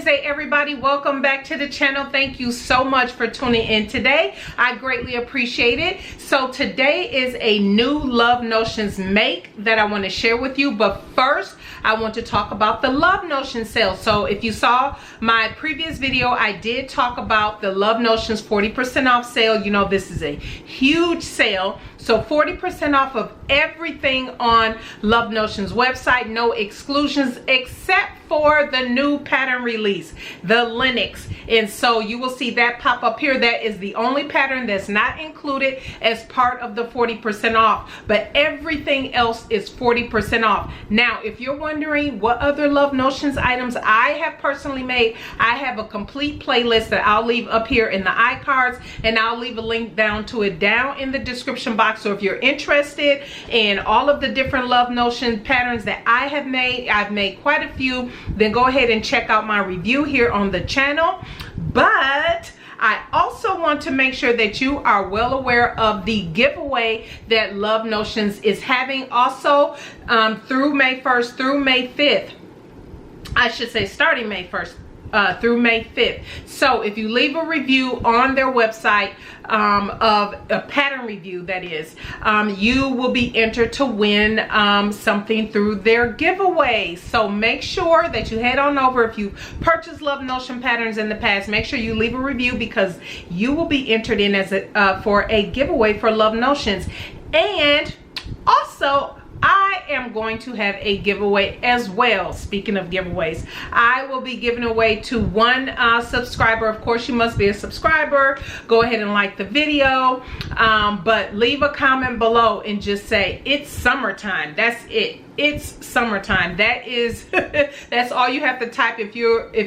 Namaste everybody, welcome back to the channel. Thank you so much for tuning in today. I greatly appreciate it. So today is a new Love Notions make that I want to share with you, but first I want to talk about the Love Notions sale. So if you saw my previous video, I did talk about the Love Notions 40% off sale. You know, this is a huge sale. So 40% off of everything on Love Notions website, no exclusions except for the new pattern release, the Lynx. And so you will see that pop up here. That is the only pattern that's not included as part of the 40% off, but everything else is 40% off. Now, if you're wondering what other Love Notions items I have personally made, I have a complete playlist that I'll leave up here in the iCards, and I'll leave a link down to it down in the description box. So if you're interested in all of the different Love Notion patterns that I have made, I've made quite a few, then go ahead and check out my review here on the channel. But I also want to make sure that you are well aware of the giveaway that Love Notions is having also through May 1st through May 5th. I should say starting May 1st. Through May 5th. So if you leave a review on their website of a pattern review, that is, you will be entered to win something through their giveaway. So make sure that you head on over. If you purchased Love Notion patterns in the past, make sure you leave a review because you will be entered in as a for a giveaway for Love Notions. And also, I am going to have a giveaway as well. Speaking of giveaways, I will be giving away to one subscriber. Of course, you must be a subscriber. Go ahead and like the video, but leave a comment below and just say it's summertime. That's it. It's summertime. That is that's all you have to type if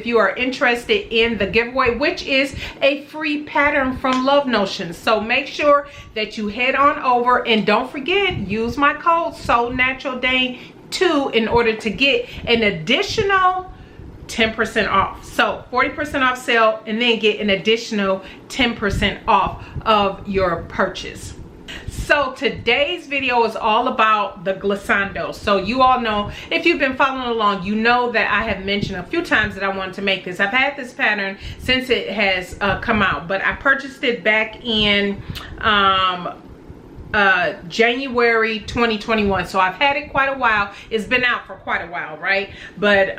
you are interested in the giveaway, which is a free pattern from Love Notions. So make sure that you head on over, and don't forget, use my code SewNaturalDane 2 in order to get an additional 10% off. So 40% off sale, and then get an additional 10% off of your purchase. So today's video is all about the Glissando. So you all know, if you've been following along, you know that I have mentioned a few times that I wanted to make this. I've had this pattern since it has come out, but I purchased it back in January 2021. So I've had it quite a while. It's been out for quite a while, right? But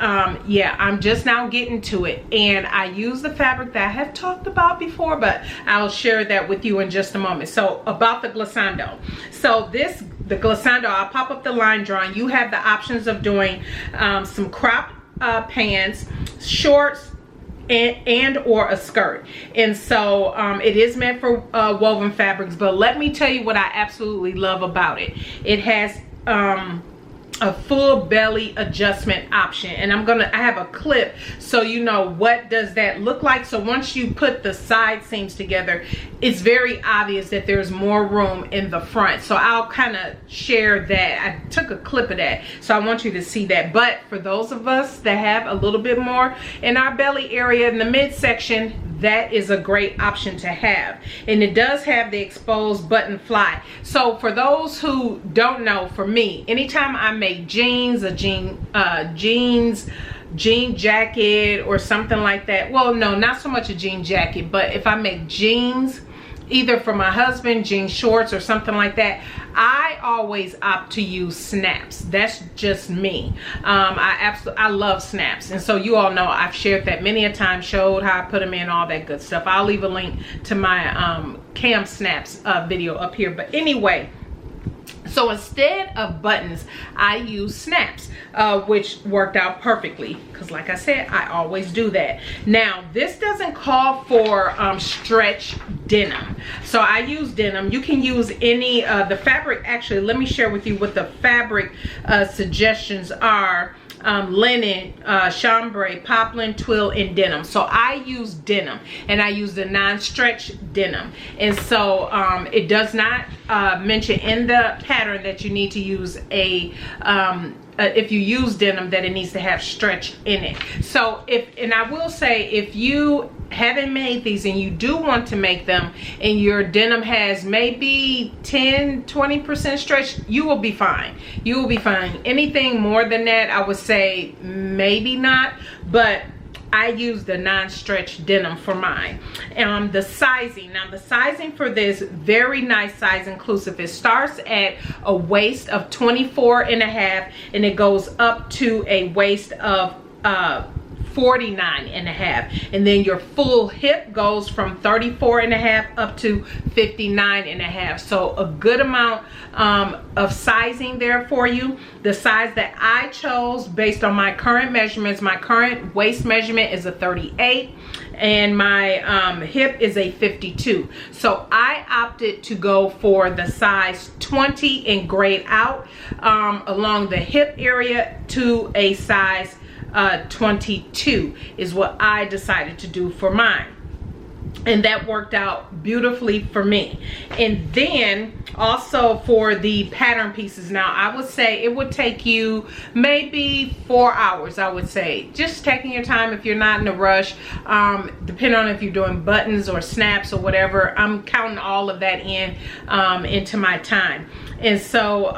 yeah, I'm just now getting to it, and I use the fabric that I have talked about before, but I'll share that with you in just a moment. So about the Glissando. So the Glissando, I'll pop up the line drawing. You have the options of doing some crop pants, shorts, and or a skirt. And so it is meant for woven fabrics, but let me tell you what I absolutely love about it. It has a full belly adjustment option, and I have a clip so you know what does that look like. So once you put the side seams together, it's very obvious that there's more room in the front. So I'll kind of share that. I took a clip of that, so I want you to see that. But for those of us that have a little bit more in our belly area in the midsection, that is a great option to have. And it does have the exposed button fly. So for those who don't know, for me, anytime I make jeans, a jean jacket or something like that, well, no, not so much a jean jacket, but if I make jeans, either for my husband, jean shorts or something like that, I always opt to use snaps. That's just me. I love snaps, and so you all know I've shared that many a time, showed how I put them in, all that good stuff. I'll leave a link to my cam snaps video up here. But anyway, so instead of buttons, I use snaps, which worked out perfectly because, like I said, I always do that. Now, this doesn't call for stretch denim, so I use denim. You can use any the fabric. Actually, let me share with you what the fabric suggestions are. Linen, chambray, poplin, twill, and denim. So I use denim, and I use the non-stretch denim. And so it does not mention in the pattern that you need to use a if you use denim, that it needs to have stretch in it. So and I will say, if you haven't made these and you do want to make them and your denim has maybe 10-20% stretch, you will be fine. Anything more than that, I would say maybe not. But I use the non-stretch denim for mine. The sizing, now the sizing for this, very nice size inclusive. It starts at a waist of 24.5 and it goes up to a waist of 49.5, and then your full hip goes from 34.5 up to 59.5. So a good amount of sizing there for you. The size that I chose based on my current measurements, my current waist measurement is a 38 and my hip is a 52. So I opted to go for the size 20 and grade out along the hip area to a size 22 is what I decided to do for mine, and that worked out beautifully for me. And then also for the pattern pieces, now I would say it would take you maybe 4 hours. I would say just taking your time if you're not in a rush, depending on if you're doing buttons or snaps or whatever. I'm counting all of that into my time. And so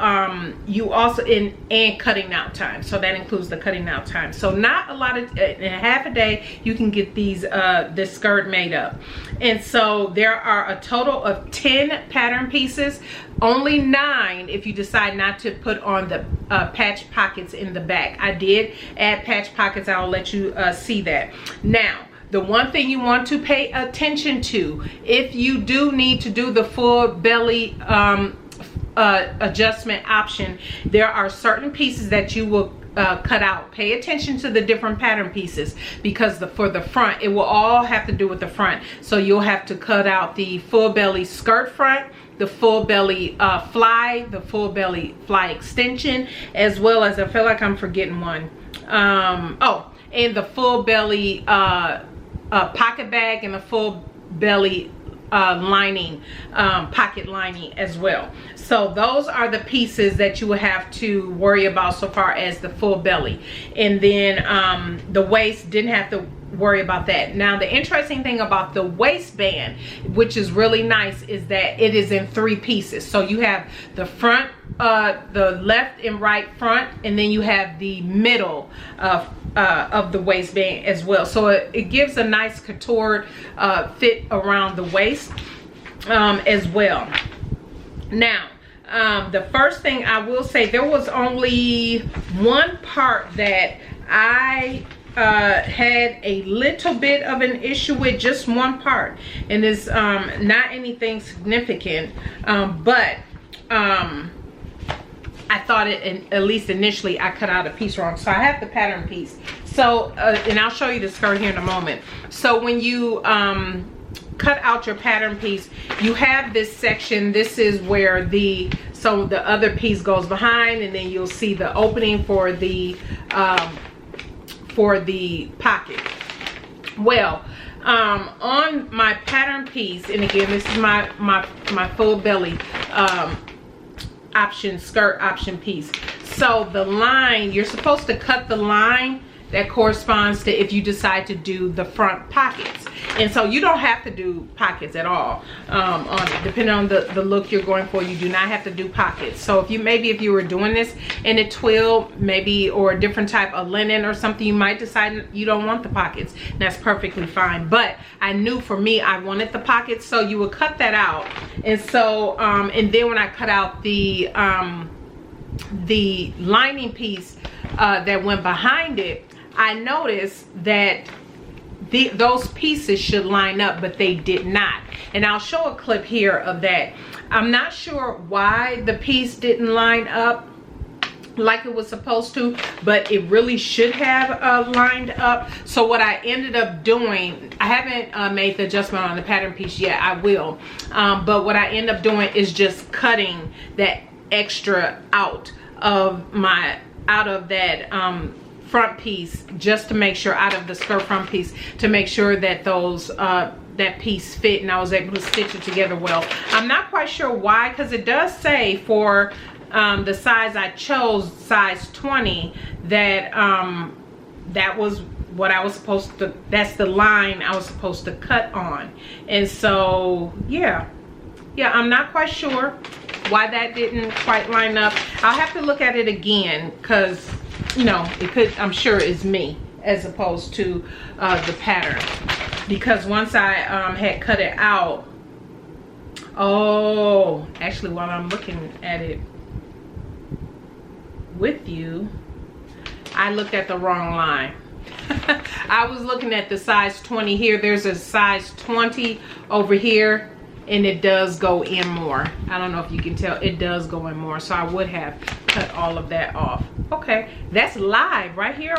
you also and cutting out time, so that includes the cutting out time. So not a lot of, in half a day you can get these this skirt made up. And so there are a total of 10 pattern pieces, only 9 if you decide not to put on the patch pockets in the back. I did add patch pockets. I'll let you see that. Now the one thing you want to pay attention to, if you do need to do the full belly adjustment option, there are certain pieces that you will cut out. Pay attention to the different pattern pieces, because for the front, it will all have to do with the front. So you'll have to cut out the full belly skirt front, the full belly fly, the full belly fly extension, as well as, I feel like I'm forgetting one. Oh, and the full belly pocket bag and the full belly lining, pocket lining as well. So those are the pieces that you will have to worry about so far as the full belly. And then the waist, didn't have to worry about that. Now the interesting thing about the waistband, which is really nice, is that it is in 3 pieces. So you have the front, the left and right front, and then you have the middle of the waistband as well. So it gives a nice contoured fit around the waist as well. Now the first thing I will say, there was only one part that I had a little bit of an issue with, just one part, and it's not anything significant, but I thought at least initially I cut out a piece wrong. So I have the pattern piece, so and I'll show you the skirt here in a moment. So when you cut out your pattern piece, you have this section. This is where the other piece goes behind, and then you'll see the opening for the pocket. Well, on my pattern piece, and again, this is my full belly option, skirt option piece. So the line, you're supposed to cut the line that corresponds to if you decide to do the front pockets. And so you don't have to do pockets at all. Depending on the look you're going for, you do not have to do pockets. So if you were doing this in a twill, maybe, or a different type of linen or something, you might decide you don't want the pockets. That's perfectly fine. But I knew for me, I wanted the pockets, so you would cut that out. And so, and then when I cut out the lining piece that went behind it, I noticed that those pieces should line up, but they did not. And I'll show a clip here of that. I'm not sure why the piece didn't line up like it was supposed to, but it really should have lined up. So what I ended up doing, I haven't made the adjustment on the pattern piece yet. I will, but what I end up doing is just cutting that extra out of that front piece, just to make sure, out of the skirt front piece, to make sure that those that piece fit, and I was able to stitch it together well. I'm not quite sure why, because it does say for the size I chose, size 20, that that was what I was supposed to, that's the line I was supposed to cut on. And so yeah, I'm not quite sure why that didn't quite line up. I'll have to look at it again, because you know, it could, I'm sure it's me. as opposed to the pattern, because once I had cut it out, oh, actually while I'm looking at it with you, I looked at the wrong line. I was looking at the size 20 here. There's a size 20 over here, and it does go in more. I don't know if you can tell, it does go in more, so I would have cut all of that off. Okay, that's live right here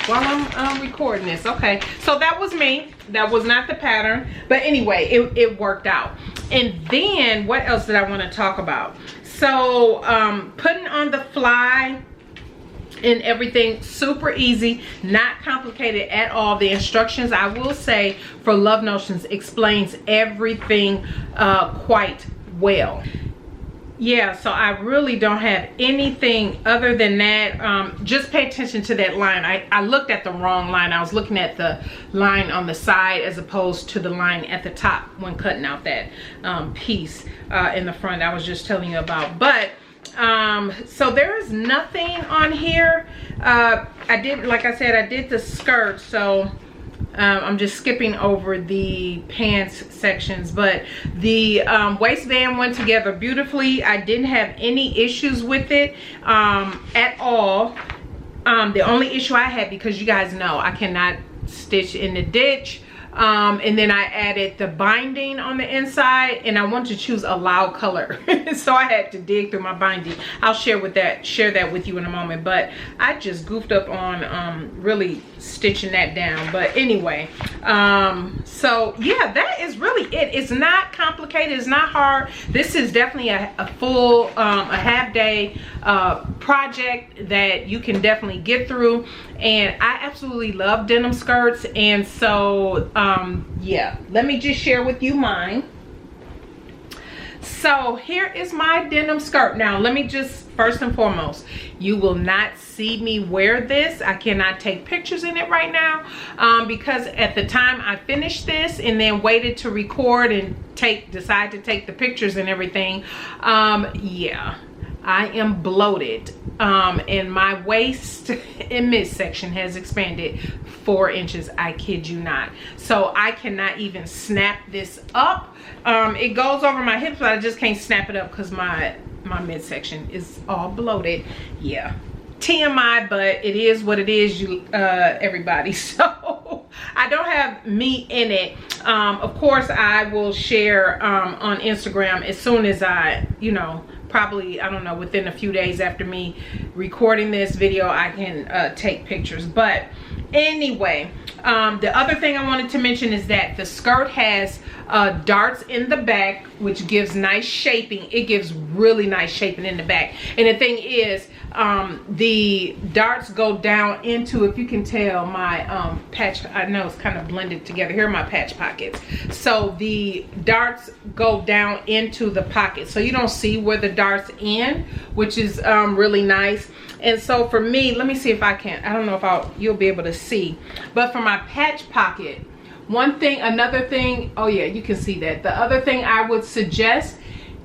while I'm recording this. Okay, so that was me. That was not the pattern, but anyway, it worked out. And then what else did I want to talk about? So putting on the fly and everything, super easy, not complicated at all. The instructions, I will say, for Love Notions explains everything quite well. Yeah, so I really don't have anything other than that. Just pay attention to that line. I looked at the wrong line. I was looking at the line on the side as opposed to the line at the top when cutting out that piece in the front I was just telling you about. But so there is nothing on here. I did, like I said, I did the skirt, so I'm just skipping over the pants sections, but the waistband went together beautifully. I didn't have any issues with it at all. The only issue I had, because you guys know I cannot stitch in the ditch, and then I added the binding on the inside, and I want to choose a loud color so I had to dig through my binding. I'll share that with you in a moment, but I just goofed up on really stitching that down. But anyway, so yeah, that is really it. It's not complicated, it's not hard. This is definitely a full a half day project that you can definitely get through, and I absolutely love denim skirts. And so yeah, let me just share with you mine. So here is my denim skirt. Now let me just, first and foremost, you will not see me wear this. I cannot take pictures in it right now because at the time I finished this and then waited to record and decide to take the pictures and everything, yeah, I am bloated, and my waist and midsection has expanded 4 inches. I kid you not. So I cannot even snap this up. It goes over my hips, but I just can't snap it up because my midsection is all bloated. Yeah, TMI, but it is what it is, you everybody. So I don't have meat in it. Of course I will share on Instagram as soon as I, you know, probably, I don't know, within a few days after me recording this video, I can take pictures. But anyway, the other thing I wanted to mention is that the skirt has darts in the back, which gives nice shaping. It gives really nice shaping in the back. And the thing is, the darts go down into, if you can tell, my patch, I know it's kind of blended together. Here are my patch pockets. So the darts go down into the pocket, so you don't see where the darts end, which is really nice. And so for me, let me see if I can, I don't know if you'll be able to see, but for my patch pocket, another thing, oh yeah, you can see that. The other thing I would suggest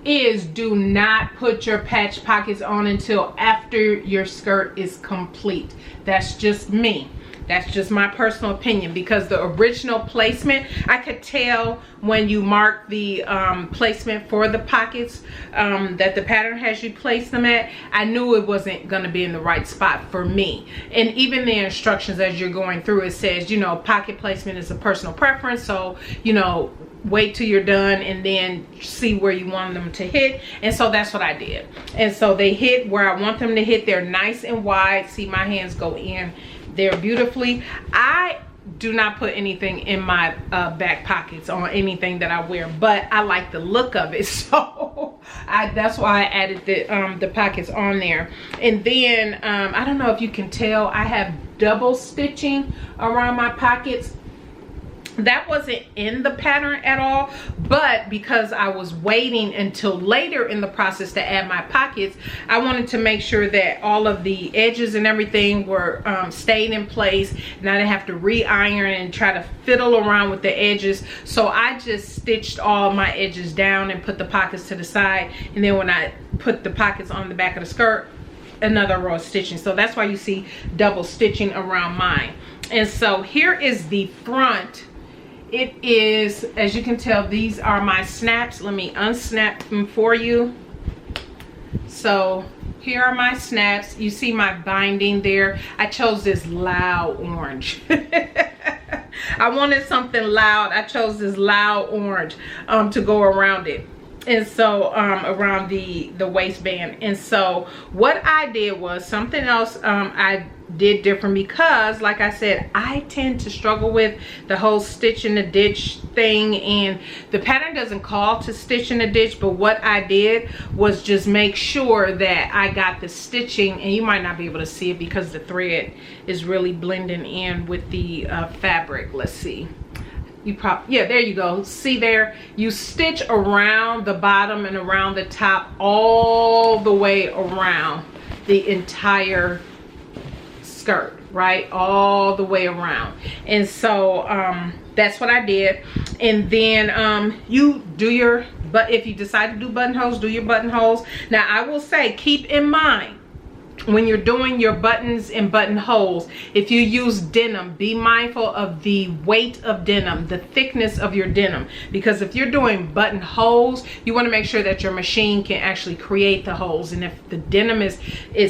is do not put your patch pockets on until after your skirt is complete. That's just me. That's just my personal opinion, because the original placement, I could tell when you mark the placement for the pockets that the pattern has you place them at. I knew it wasn't going to be in the right spot for me. And even the instructions as you're going through, it says, you know, pocket placement is a personal preference, so, you know, wait till you're done and then see where you want them to hit. And so that's what I did. And so they hit where I want them to hit. They're nice and wide. See, my hands go in there beautifully. I do not put anything in my back pockets on anything that I wear, but I like the look of it, so that's why I added the pockets on there. And then I don't know if you can tell, I have double stitching around my pockets. That wasn't in the pattern at all, but because I was waiting until later in the process to add my pockets, I wanted to make sure that all of the edges and everything were stayed in place, and I didn't have to re-iron and try to fiddle around with the edges. So I just stitched all my edges down and put the pockets to the side, and then when I put the pockets on the back of the skirt, another row of stitching. So that's why you see double stitching around mine. And so here is the front. It is, as you can tell, these are my snaps. Let me unsnap them for you. So here are my snaps. You see my binding there. I chose this loud orange. I wanted something loud. I chose this loud orange to go around it. And so around the waistband. And so what I did was something else I did different, because like I said, I tend to struggle with the whole stitch in the ditch thing, and the pattern doesn't call to stitch in the ditch, but what I did was just make sure that I got the stitching, and you might not be able to see it because the thread is really blending in with the fabric. Let's see. Yeah, there you go. See there, you stitch around the bottom and around the top, all the way around the entire skirt, right, all the way around. And so that's what I did. And then you do your, but if you decide to do buttonholes, do your buttonholes. Now I will say, keep in mind, when you're doing your buttons and buttonholes, if you use denim, be mindful of the weight of denim, the thickness of your denim, because if you're doing buttonholes, you want to make sure that your machine can actually create the holes. And if the denim is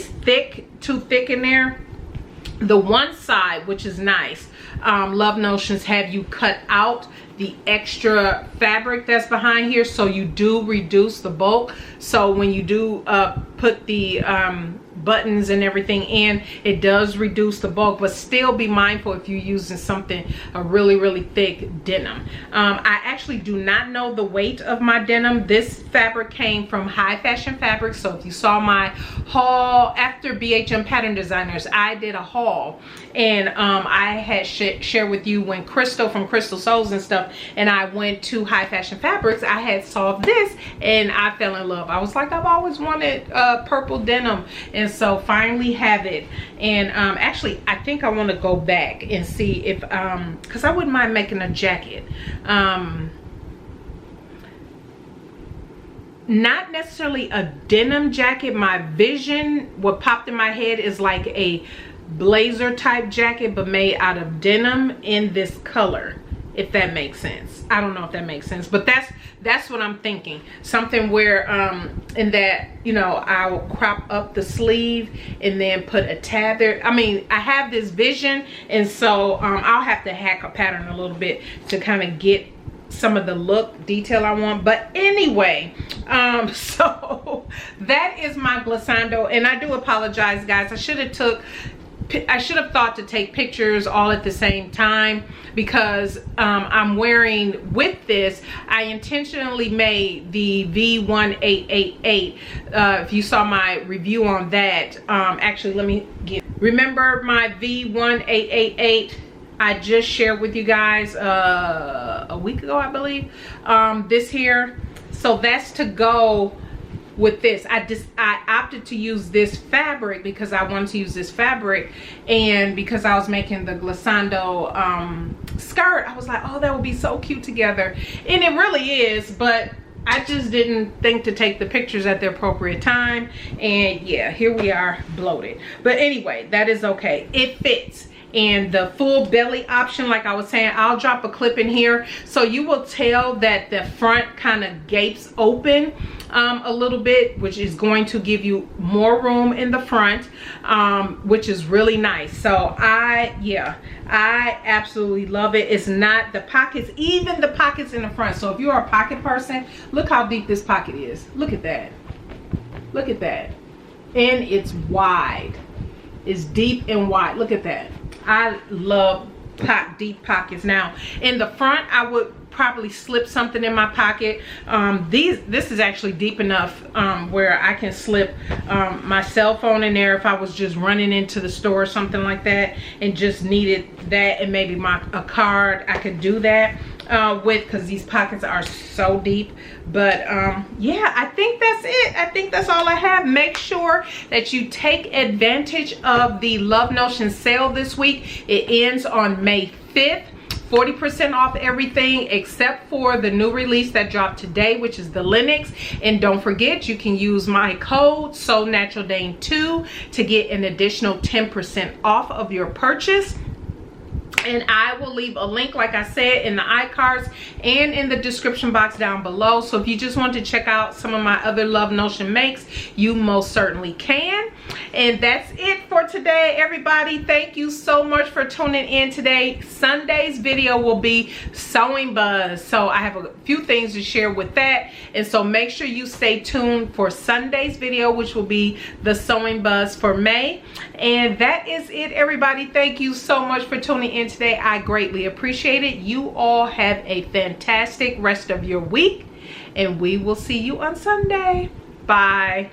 thick, too thick in there, the one side, which is nice, Love Notions have you cut out the extra fabric that's behind here, so you do reduce the bulk. So when you do put the buttons and everything in, it does reduce the bulk, but still be mindful if you're using something a really thick denim. I actually do not know the weight of my denim. This fabric came from High Fashion Fabrics. So if you saw my haul after BHM Pattern Designers, I did a haul, and I had shared with you when Crystal from Crystal Souls and stuff, and I went to High Fashion Fabrics, I had saw this and I fell in love. I was like, I've always wanted purple denim, and so finally have it. And actually I think I want to go back and see if because I wouldn't mind making a jacket, not necessarily a denim jacket. My vision, what popped in my head, is like a blazer type jacket but made out of denim in this color, if that makes sense. I don't know if that makes sense, but that's what I'm thinking. Something where in that, you know, I'll crop up the sleeve and then put a tab there. I mean, I have this vision, and so I'll have to hack a pattern a little bit to kind of get some of the look detail I want. But anyway, so that is my glissando, and I do apologize, guys. I should have thought to take pictures all at the same time, because I'm wearing, with this, I intentionally made the V1888. If you saw my review on that, actually let me get, remember my V1888 I just shared with you guys a week ago, I believe, this here. So that's to go with this. I opted to use this fabric because I wanted to use this fabric, and because I was making the glissando skirt, I was like, oh, that would be so cute together, and it really is, but I just didn't think to take the pictures at the appropriate time, and yeah, here we are, bloated. But anyway, that is okay, it fits. And the full belly option, like I was saying, I'll drop a clip in here so you will tell that the front kind of gapes open a little bit, which is going to give you more room in the front, which is really nice. So I absolutely love it. It's not the pockets, even the pockets in the front. So if you're a pocket person, look how deep this pocket is. Look at that. Look at that. And it's wide. It's deep and wide. Look at that. I love deep pockets. Now in the front, I would probably slip something in my pocket. This is actually deep enough where I can slip my cell phone in there if I was just running into the store or something like that and just needed that, and maybe a card. I could do that with, because these pockets are so deep. But yeah, I think that's it. I think that's all I have. Make sure that you take advantage of the Love Notion sale this week. It ends on May 5th 40% off everything except for the new release that dropped today, which is the Linux. And don't forget, you can use my code SewNaturalDane2 to get an additional 10% off of your purchase. And I will leave a link, like I said, in the iCards and in the description box down below. So if you just want to check out some of my other Love Notion makes, you most certainly can. And that's it for today, everybody. Thank you so much for tuning in today. Sunday's video will be Sewing Buzz. So I have a few things to share with that. And so make sure you stay tuned for Sunday's video, which will be the Sewing Buzz for May. And that is it, everybody. Thank you so much for tuning in today. I greatly appreciate it. You all have a fantastic rest of your week, and we will see you on Sunday. Bye.